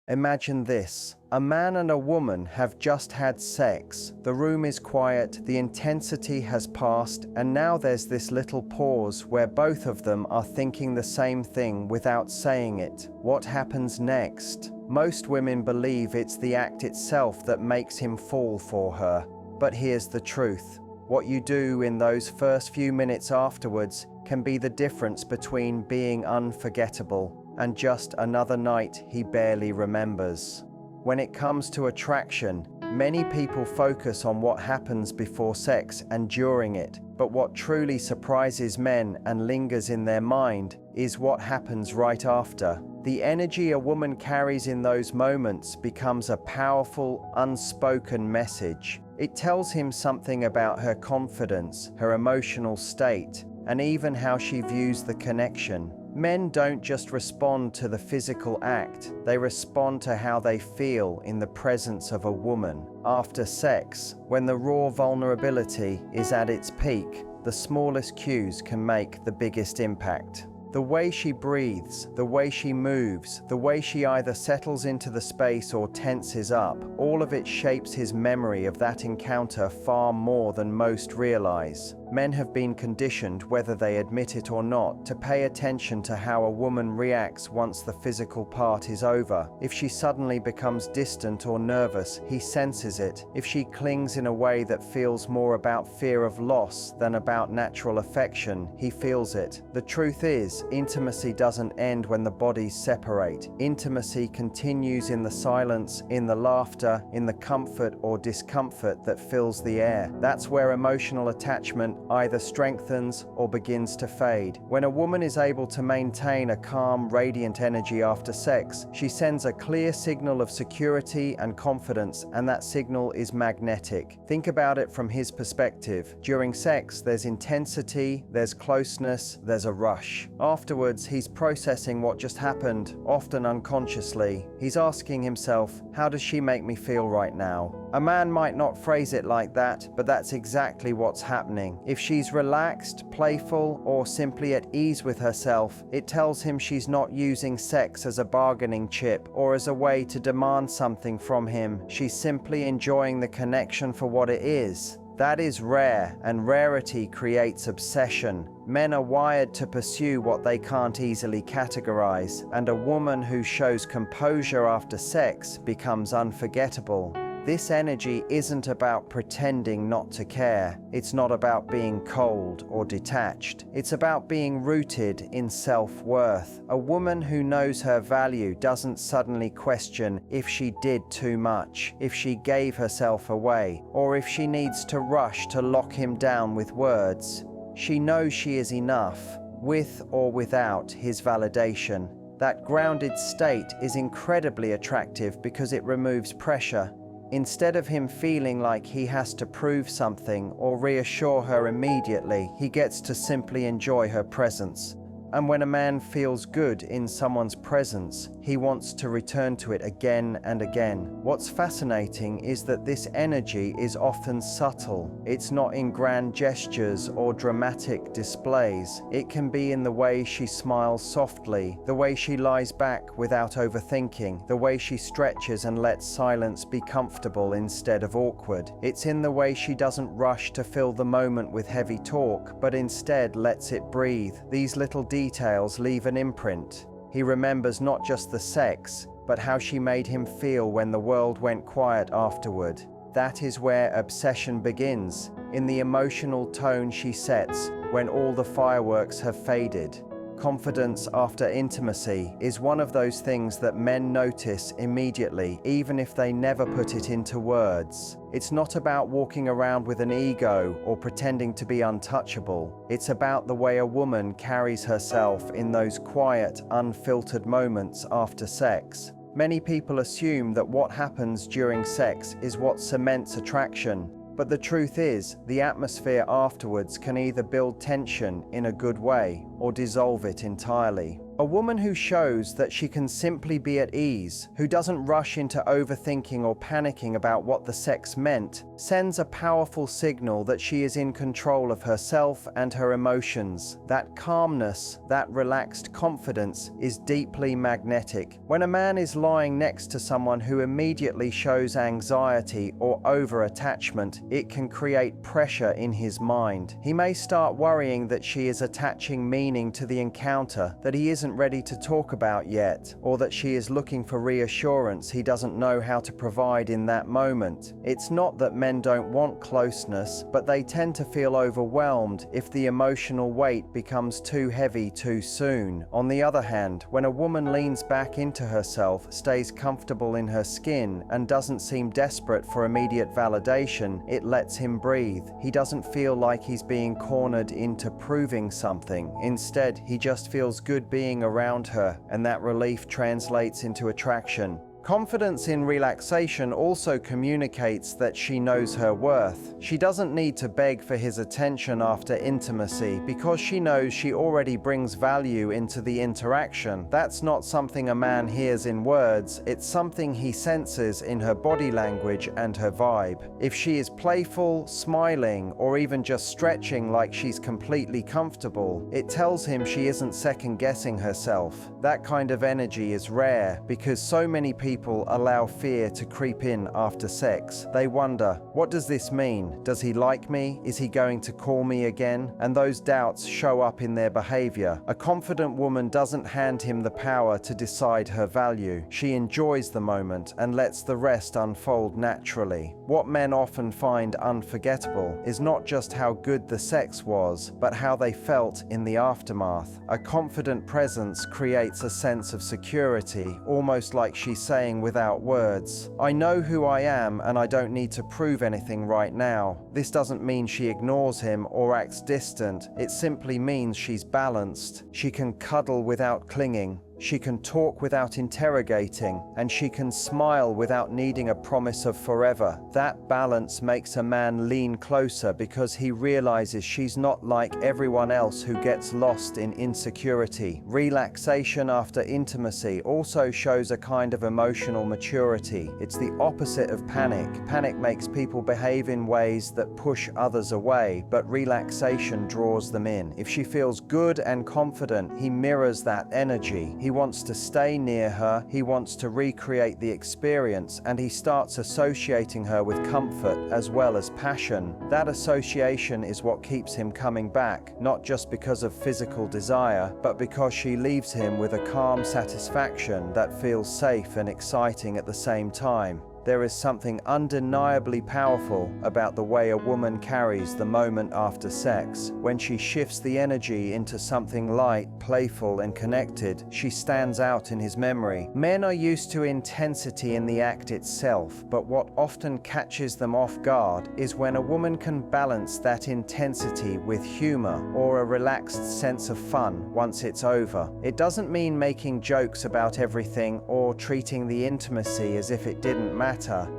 Imagine this. A man and a woman have just had sex. The room is quiet, the intensity has passed, and now there's this little pause where both of them are thinking the same thing without saying it. What happens next? Most women believe it's the act itself that makes him fall for her. But here's the truth. What you do in those first few minutes afterwards can be the difference between being unforgettable and just another night he barely remembers. When it comes to attraction, many people focus on what happens before sex and during it, but what truly surprises men and lingers in their mind is what happens right after. The energy a woman carries in those moments becomes a powerful, unspoken message. It tells him something about her confidence, her emotional state, and even how she views the connection. Men don't just respond to the physical act, they respond to how they feel in the presence of a woman. After sex, when the raw vulnerability is at its peak, the smallest cues can make the biggest impact. The way she breathes, the way she moves, the way she either settles into the space or tenses up, all of it shapes his memory of that encounter far more than most realize. Men have been conditioned, whether they admit it or not, to pay attention to how a woman reacts once the physical part is over. If she suddenly becomes distant or nervous, he senses it. If she clings in a way that feels more about fear of loss than about natural affection, he feels it. The truth is, intimacy doesn't end when the bodies separate. Intimacy continues in the silence, in the laughter, in the comfort or discomfort that fills the air. That's where emotional attachment either strengthens or begins to fade. When a woman is able to maintain a calm, radiant energy after sex, she sends a clear signal of security and confidence, and that signal is magnetic. Think about it from his perspective. During sex, there's intensity, there's closeness, there's a rush. Afterwards, he's processing what just happened, often unconsciously. He's asking himself, how does she make me feel right now? A man might not phrase it like that, but that's exactly what's happening. If she's relaxed, playful, or simply at ease with herself, it tells him she's not using sex as a bargaining chip or as a way to demand something from him. She's simply enjoying the connection for what it is. That is rare, and rarity creates obsession. Men are wired to pursue what they can't easily categorize, and a woman who shows composure after sex becomes unforgettable. This energy isn't about pretending not to care. It's not about being cold or detached. It's about being rooted in self-worth. A woman who knows her value doesn't suddenly question if she did too much, if she gave herself away, or if she needs to rush to lock him down with words. She knows she is enough, with or without his validation. That grounded state is incredibly attractive because it removes pressure. Instead of him feeling like he has to prove something or reassure her immediately, he gets to simply enjoy her presence. And when a man feels good in someone's presence, he wants to return to it again and again. What's fascinating is that this energy is often subtle. It's not in grand gestures or dramatic displays. It can be in the way she smiles softly, the way she lies back without overthinking, the way she stretches and lets silence be comfortable instead of awkward. It's in the way she doesn't rush to fill the moment with heavy talk, but instead lets it breathe. These little details leave an imprint. He remembers not just the sex, but how she made him feel when the world went quiet afterward. That is where obsession begins, in the emotional tone she sets when all the fireworks have faded. Confidence after intimacy is one of those things that men notice immediately, even if they never put it into words. It's not about walking around with an ego or pretending to be untouchable. It's about the way a woman carries herself in those quiet, unfiltered moments after sex. Many people assume that what happens during sex is what cements attraction. But the truth is, the atmosphere afterwards can either build tension in a good way or dissolve it entirely. A woman who shows that she can simply be at ease, who doesn't rush into overthinking or panicking about what the sex meant, sends a powerful signal that she is in control of herself and her emotions. That calmness, that relaxed confidence is deeply magnetic. When a man is lying next to someone who immediately shows anxiety or over-attachment, it can create pressure in his mind. He may start worrying that she is attaching meaning to the encounter that he isn't ready to talk about yet, or that she is looking for reassurance he doesn't know how to provide in that moment. It's not that men don't want closeness, but they tend to feel overwhelmed if the emotional weight becomes too heavy too soon. On the other hand, when a woman leans back into herself, stays comfortable in her skin, and doesn't seem desperate for immediate validation, it lets him breathe. He doesn't feel like he's being cornered into proving something. Instead, he just feels good being around her, and that relief translates into attraction. Confidence in relaxation also communicates that she knows her worth. She doesn't need to beg for his attention after intimacy because she knows she already brings value into the interaction. That's not something a man hears in words, it's something he senses in her body language and her vibe. If she is playful, smiling, or even just stretching like she's completely comfortable, it tells him she isn't second-guessing herself. That kind of energy is rare because so many people allow fear to creep in after sex. They wonder, what does this mean? Does he like me? Is he going to call me again? And those doubts show up in their behavior. A confident woman doesn't hand him the power to decide her value. She enjoys the moment and lets the rest unfold naturally. What men often find unforgettable is not just how good the sex was, but how they felt in the aftermath. A confident presence creates a sense of security, almost like she's saying without words, I know who I am and I don't need to prove anything right now. This doesn't mean she ignores him or acts distant. It simply means she's balanced. She can cuddle without clinging. She can talk without interrogating, and she can smile without needing a promise of forever. That balance makes a man lean closer because he realizes she's not like everyone else who gets lost in insecurity. Relaxation after intimacy also shows a kind of emotional maturity. It's the opposite of panic. Panic makes people behave in ways that push others away, but relaxation draws them in. If she feels good and confident, he mirrors that energy. He wants to stay near her, he wants to recreate the experience, and he starts associating her with comfort as well as passion. That association is what keeps him coming back, not just because of physical desire, but because she leaves him with a calm satisfaction that feels safe and exciting at the same time. There is something undeniably powerful about the way a woman carries the moment after sex. When she shifts the energy into something light, playful, and connected, she stands out in his memory. Men are used to intensity in the act itself, but what often catches them off guard is when a woman can balance that intensity with humor or a relaxed sense of fun once it's over. It doesn't mean making jokes about everything or treating the intimacy as if it didn't matter.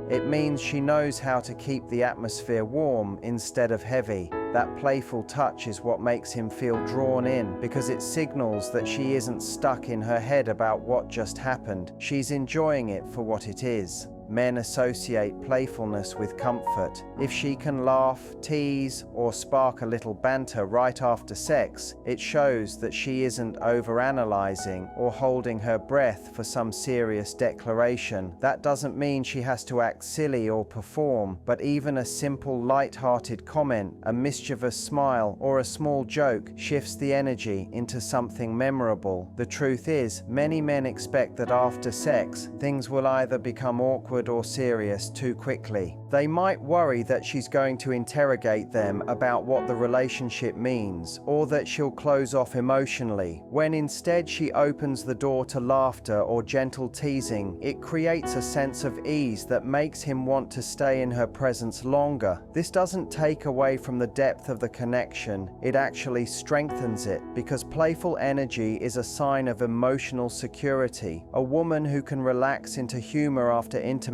It means she knows how to keep the atmosphere warm instead of heavy. That playful touch is what makes him feel drawn in because it signals that she isn't stuck in her head about what just happened. She's enjoying it for what it is. Men associate playfulness with comfort. If she can laugh, tease, or spark a little banter right after sex, it shows that she isn't overanalyzing or holding her breath for some serious declaration. That doesn't mean she has to act silly or perform, but even a simple light-hearted comment, a mischievous smile, or a small joke shifts the energy into something memorable. The truth is, many men expect that after sex, things will either become awkward or serious too quickly. They might worry that she's going to interrogate them about what the relationship means, or that she'll close off emotionally. When instead she opens the door to laughter or gentle teasing, it creates a sense of ease that makes him want to stay in her presence longer. This doesn't take away from the depth of the connection, it actually strengthens it, because playful energy is a sign of emotional security. A woman who can relax into humor after intimacy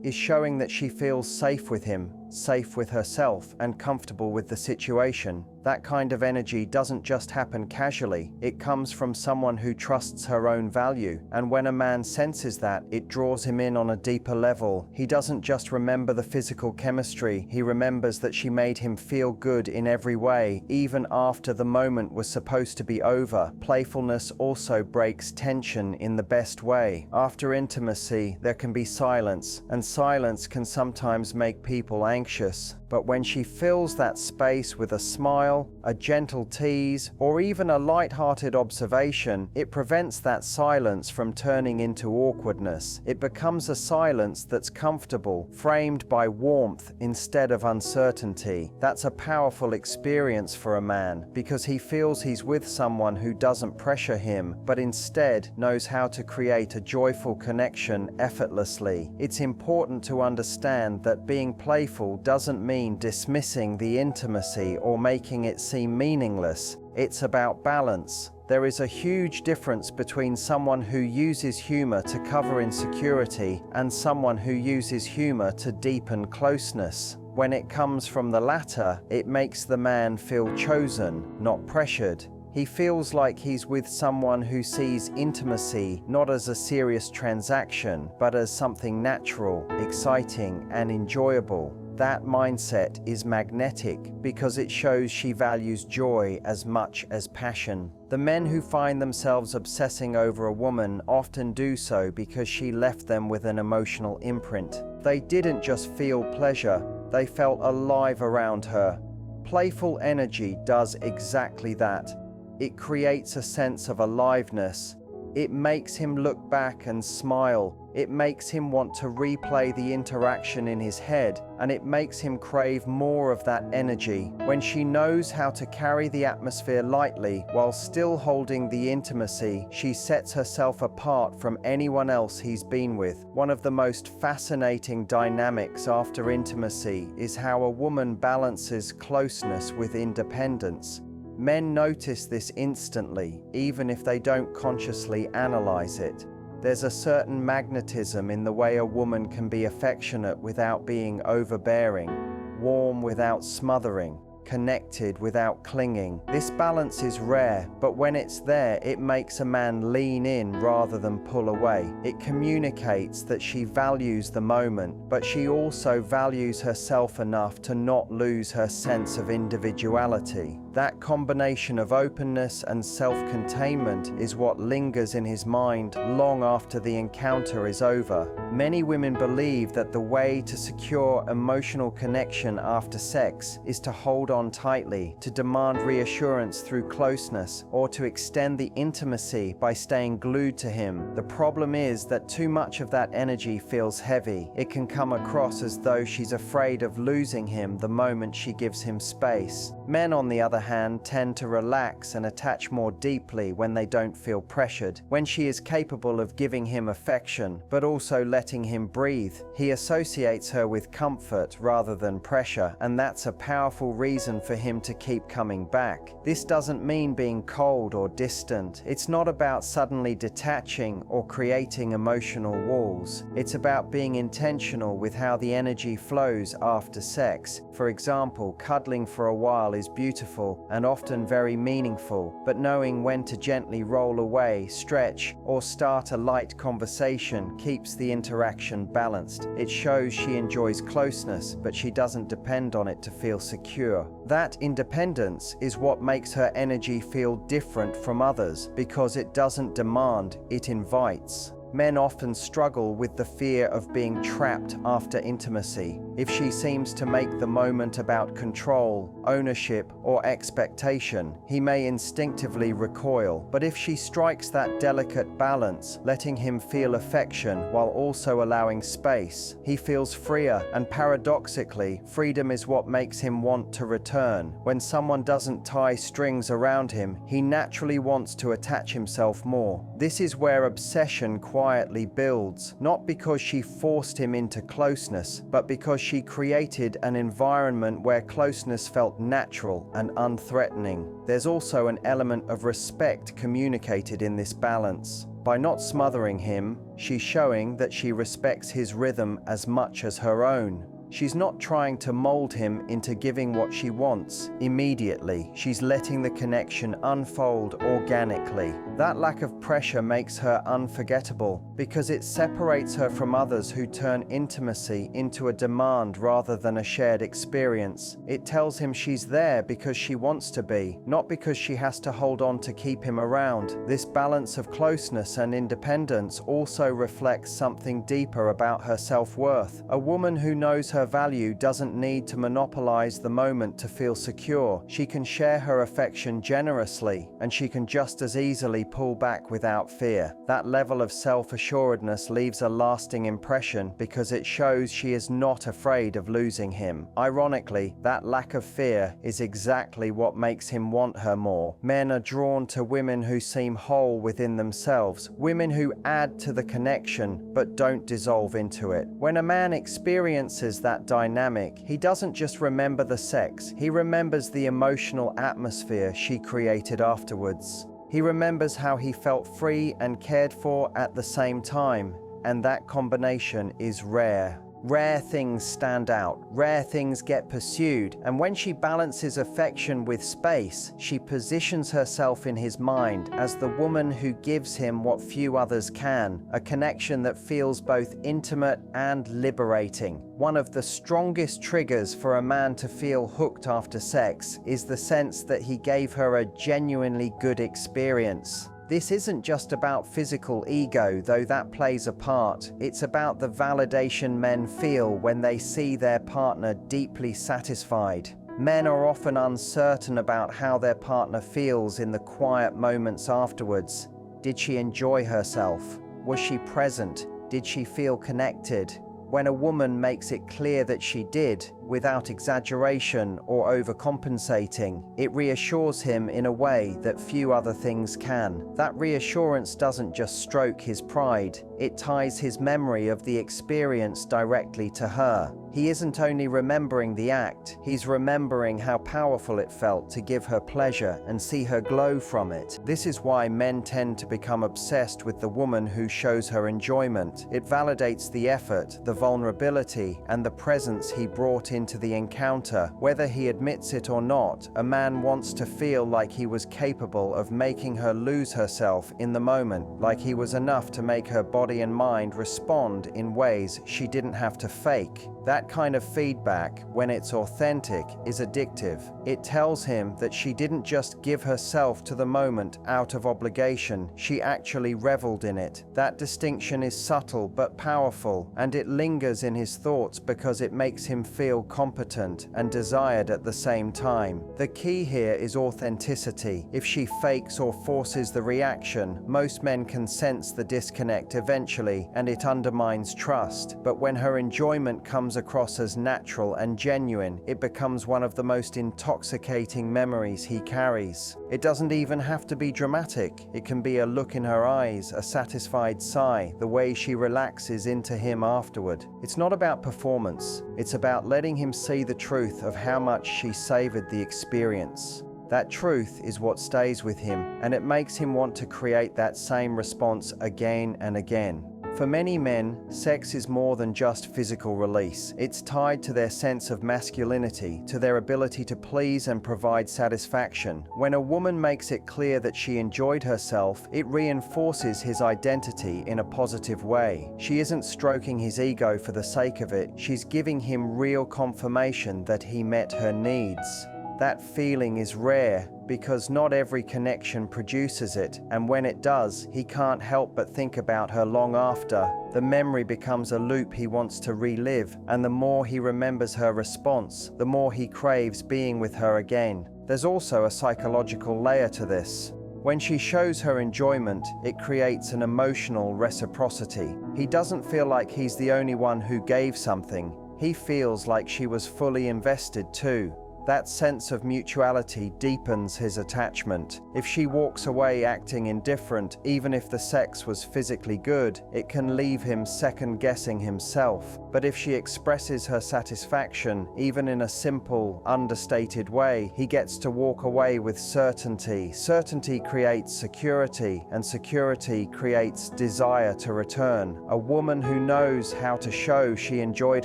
is showing that she feels safe with him, safe with herself, and comfortable with the situation. That kind of energy doesn't just happen casually. It comes from someone who trusts her own value, and when a man senses that, it draws him in on a deeper level. He doesn't just remember the physical chemistry, he remembers that she made him feel good in every way, even after the moment was supposed to be over. Playfulness also breaks tension in the best way. After intimacy, there can be silence, and silence can sometimes make people anxious. But when she fills that space with a smile, a gentle tease, or even a light-hearted observation, it prevents that silence from turning into awkwardness. It becomes a silence that's comfortable, framed by warmth instead of uncertainty. That's a powerful experience for a man, because he feels he's with someone who doesn't pressure him, but instead knows how to create a joyful connection effortlessly. It's important to understand that being playful doesn't mean dismissing the intimacy or making it seem meaningless. It's about balance. There is a huge difference between someone who uses humor to cover insecurity and someone who uses humor to deepen closeness. When it comes from the latter, it makes the man feel chosen, not pressured. He feels like he's with someone who sees intimacy not as a serious transaction, but as something natural, exciting, and enjoyable. That mindset is magnetic because it shows she values joy as much as passion. The men who find themselves obsessing over a woman often do so because she left them with an emotional imprint. They didn't just feel pleasure, they felt alive around her. Playful energy does exactly that. It creates a sense of aliveness. It makes him look back and smile. It makes him want to replay the interaction in his head, and it makes him crave more of that energy. When she knows how to carry the atmosphere lightly while still holding the intimacy, she sets herself apart from anyone else he's been with. One of the most fascinating dynamics after intimacy is how a woman balances closeness with independence. Men notice this instantly, even if they don't consciously analyze it. There's a certain magnetism in the way a woman can be affectionate without being overbearing, warm without smothering, connected without clinging. This balance is rare, but when it's there, it makes a man lean in rather than pull away. It communicates that she values the moment, but she also values herself enough to not lose her sense of individuality. That combination of openness and self-containment is what lingers in his mind long after the encounter is over. Many women believe that the way to secure emotional connection after sex is to hold on tightly, to demand reassurance through closeness, or to extend the intimacy by staying glued to him. The problem is that too much of that energy feels heavy. It can come across as though she's afraid of losing him the moment she gives him space. Men, on the other hand, tend to relax and attach more deeply when they don't feel pressured. When she is capable of giving him affection, but also letting him breathe, he associates her with comfort rather than pressure, and that's a powerful reason for him to keep coming back. This doesn't mean being cold or distant. It's not about suddenly detaching or creating emotional walls. It's about being intentional with how the energy flows after sex. For example, cuddling for a while is beautiful and often very meaningful, but knowing when to gently roll away, stretch, or start a light conversation keeps the interaction balanced. It shows she enjoys closeness, but she doesn't depend on it to feel secure. That independence is what makes her energy feel different from others, because it doesn't demand, it invites. Men often struggle with the fear of being trapped after intimacy. If she seems to make the moment about control, ownership, or expectation, he may instinctively recoil. But if she strikes that delicate balance, letting him feel affection while also allowing space, he feels freer, and paradoxically, freedom is what makes him want to return. When someone doesn't tie strings around him, he naturally wants to attach himself more. This is where obsession quietly builds, not because she forced him into closeness, but because she created an environment where closeness felt natural and unthreatening. There's also an element of respect communicated in this balance. By not smothering him, she's showing that she respects his rhythm as much as her own. She's not trying to mold him into giving what she wants immediately. She's letting the connection unfold organically. That lack of pressure makes her unforgettable because it separates her from others who turn intimacy into a demand rather than a shared experience. It tells him she's there because she wants to be, not because she has to hold on to keep him around. This balance of closeness and independence also reflects something deeper about her self-worth. A woman who knows her value doesn't need to monopolize the moment to feel secure. She can share her affection generously, and she can just as easily pull back without fear. That level of self-assuredness leaves a lasting impression because it shows she is not afraid of losing him. Ironically, that lack of fear is exactly what makes him want her more. Men are drawn to women who seem whole within themselves, women who add to the connection but don't dissolve into it. When a man experiences that dynamic, he doesn't just remember the sex, he remembers the emotional atmosphere she created afterwards. He remembers how he felt free and cared for at the same time, and that combination is rare. Rare things stand out, rare things get pursued, and when she balances affection with space, she positions herself in his mind as the woman who gives him what few others can, a connection that feels both intimate and liberating. One of the strongest triggers for a man to feel hooked after sex is the sense that he gave her a genuinely good experience. This isn't just about physical ego, though that plays a part. It's about the validation men feel when they see their partner deeply satisfied. Men are often uncertain about how their partner feels in the quiet moments afterwards. Did she enjoy herself? Was she present? Did she feel connected? When a woman makes it clear that she did, without exaggeration or overcompensating, it reassures him in a way that few other things can. That reassurance doesn't just stroke his pride, it ties his memory of the experience directly to her. He isn't only remembering the act, he's remembering how powerful it felt to give her pleasure and see her glow from it. This is why men tend to become obsessed with the woman who shows her enjoyment. It validates the effort, the vulnerability, and the presence he brought into the encounter. Whether he admits it or not, a man wants to feel like he was capable of making her lose herself in the moment, like he was enough to make her body and mind respond in ways she didn't have to fake. That kind of feedback, when it's authentic, is addictive. It tells him that she didn't just give herself to the moment out of obligation, she actually reveled in it. That distinction is subtle but powerful, and it lingers in his thoughts because it makes him feel competent and desired at the same time. The key here is authenticity. If she fakes or forces the reaction, most men can sense the disconnect eventually, and it undermines trust. But when her enjoyment comes across as natural and genuine, it becomes one of the most intoxicating memories he carries. It doesn't even have to be dramatic. It can be a look in her eyes, a satisfied sigh, the way she relaxes into him afterward. It's not about performance. It's about letting him see the truth of how much she savored the experience. That truth is what stays with him, and it makes him want to create that same response again and again. For many men, sex is more than just physical release. It's tied to their sense of masculinity, to their ability to please and provide satisfaction. When a woman makes it clear that she enjoyed herself, it reinforces his identity in a positive way. She isn't stroking his ego for the sake of it, she's giving him real confirmation that he met her needs. That feeling is rare because not every connection produces it, and when it does, he can't help but think about her long after. The memory becomes a loop he wants to relive, and the more he remembers her response, the more he craves being with her again. There's also a psychological layer to this. When she shows her enjoyment, it creates an emotional reciprocity. He doesn't feel like he's the only one who gave something. He feels like she was fully invested too. That sense of mutuality deepens his attachment. If she walks away acting indifferent, even if the sex was physically good, it can leave him second-guessing himself. But if she expresses her satisfaction, even in a simple, understated way, he gets to walk away with certainty. Certainty creates security, and security creates desire to return. A woman who knows how to show she enjoyed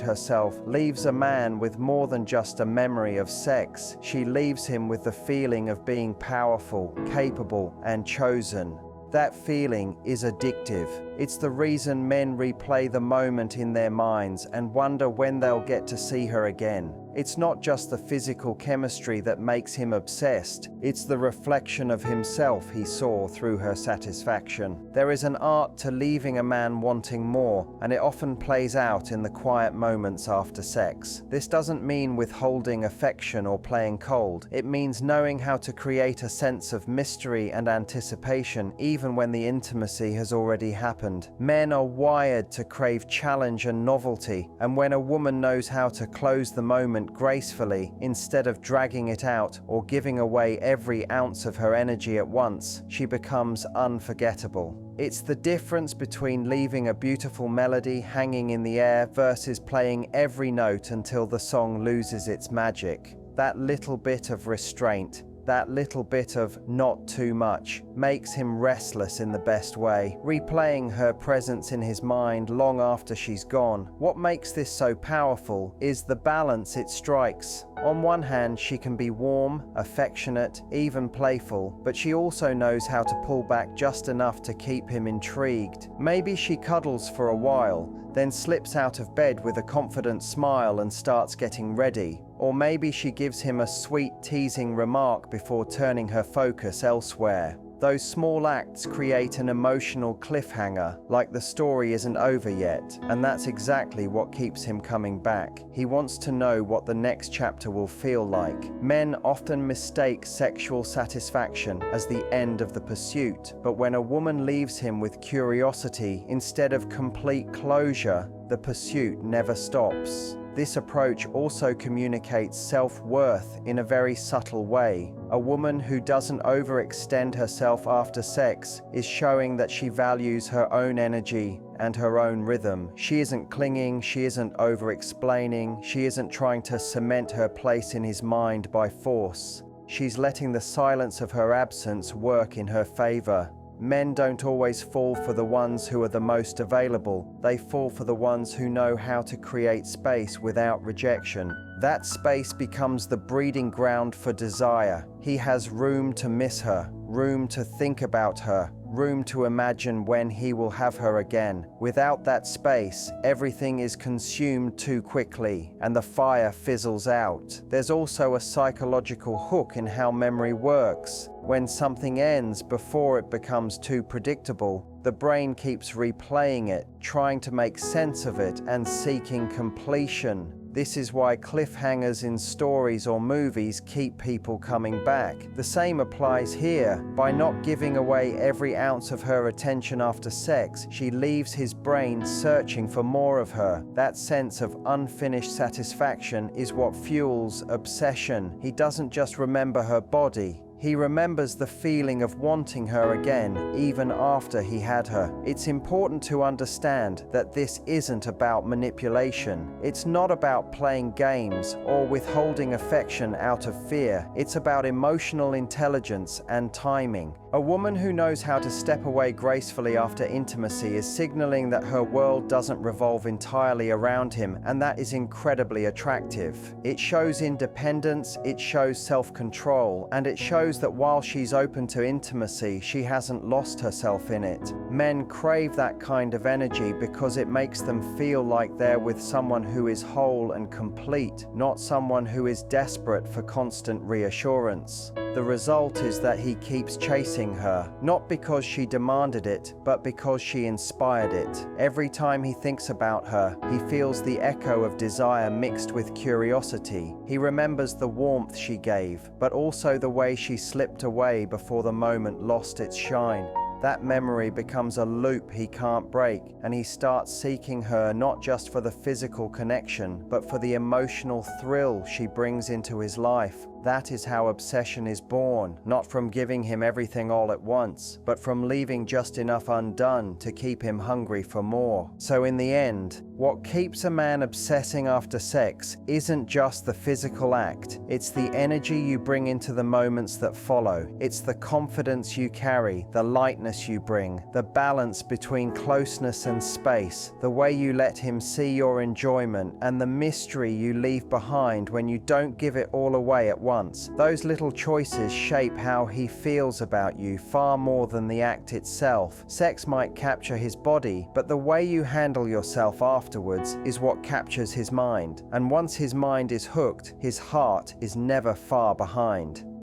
herself leaves a man with more than just a memory of sex. She leaves him with the feeling of being powerful, capable, and chosen. That feeling is addictive. It's the reason men replay the moment in their minds and wonder when they'll get to see her again. It's not just the physical chemistry that makes him obsessed, it's the reflection of himself he saw through her satisfaction. There is an art to leaving a man wanting more, and it often plays out in the quiet moments after sex. This doesn't mean withholding affection or playing cold. It means knowing how to create a sense of mystery and anticipation even when the intimacy has already happened. Men are wired to crave challenge and novelty, and when a woman knows how to close the moment gracefully instead of dragging it out or giving away every ounce of her energy at once, she becomes unforgettable. It's the difference between leaving a beautiful melody hanging in the air versus playing every note until the song loses its magic. That little bit of restraint, that little bit of not too much, makes him restless in the best way, replaying her presence in his mind long after she's gone. What makes this so powerful is the balance it strikes. On one hand, she can be warm, affectionate, even playful, but she also knows how to pull back just enough to keep him intrigued. Maybe she cuddles for a while, then slips out of bed with a confident smile and starts getting ready. Or maybe she gives him a sweet, teasing remark before turning her focus elsewhere. Those small acts create an emotional cliffhanger, like the story isn't over yet, and that's exactly what keeps him coming back. He wants to know what the next chapter will feel like. Men often mistake sexual satisfaction as the end of the pursuit, but when a woman leaves him with curiosity instead of complete closure, the pursuit never stops. This approach also communicates self-worth in a very subtle way. A woman who doesn't overextend herself after sex is showing that she values her own energy and her own rhythm. She isn't clinging, she isn't over-explaining, she isn't trying to cement her place in his mind by force. She's letting the silence of her absence work in her favor. Men don't always fall for the ones who are the most available. They fall for the ones who know how to create space without rejection. That space becomes the breeding ground for desire. He has room to miss her, room to think about her, room to imagine when he will have her again. Without that space, everything is consumed too quickly, and the fire fizzles out. There's also a psychological hook in how memory works. When something ends before it becomes too predictable, the brain keeps replaying it, trying to make sense of it and seeking completion. This is why cliffhangers in stories or movies keep people coming back. The same applies here. By not giving away every ounce of her attention after sex, she leaves his brain searching for more of her. That sense of unfinished satisfaction is what fuels obsession. He doesn't just remember her body. He remembers the feeling of wanting her again, even after he had her. It's important to understand that this isn't about manipulation. It's not about playing games or withholding affection out of fear. It's about emotional intelligence and timing. A woman who knows how to step away gracefully after intimacy is signaling that her world doesn't revolve entirely around him, and that is incredibly attractive. It shows independence, it shows self-control, and it shows that while she's open to intimacy, she hasn't lost herself in it. Men crave that kind of energy because it makes them feel like they're with someone who is whole and complete, not someone who is desperate for constant reassurance. The result is that he keeps chasing her, not because she demanded it, but because she inspired it. Every time he thinks about her, he feels the echo of desire mixed with curiosity. He remembers the warmth she gave, but also the way she slipped away before the moment lost its shine. That memory becomes a loop he can't break, and he starts seeking her not just for the physical connection, but for the emotional thrill she brings into his life. That is how obsession is born, not from giving him everything all at once, but from leaving just enough undone to keep him hungry for more. So in the end, what keeps a man obsessing after sex isn't just the physical act, it's the energy you bring into the moments that follow. It's the confidence you carry, the lightness you bring, the balance between closeness and space, the way you let him see your enjoyment, and the mystery you leave behind when you don't give it all away at once. Those little choices shape how he feels about you far more than the act itself. Sex might capture his body, but the way you handle yourself afterwards is what captures his mind. And once his mind is hooked, his heart is never far behind.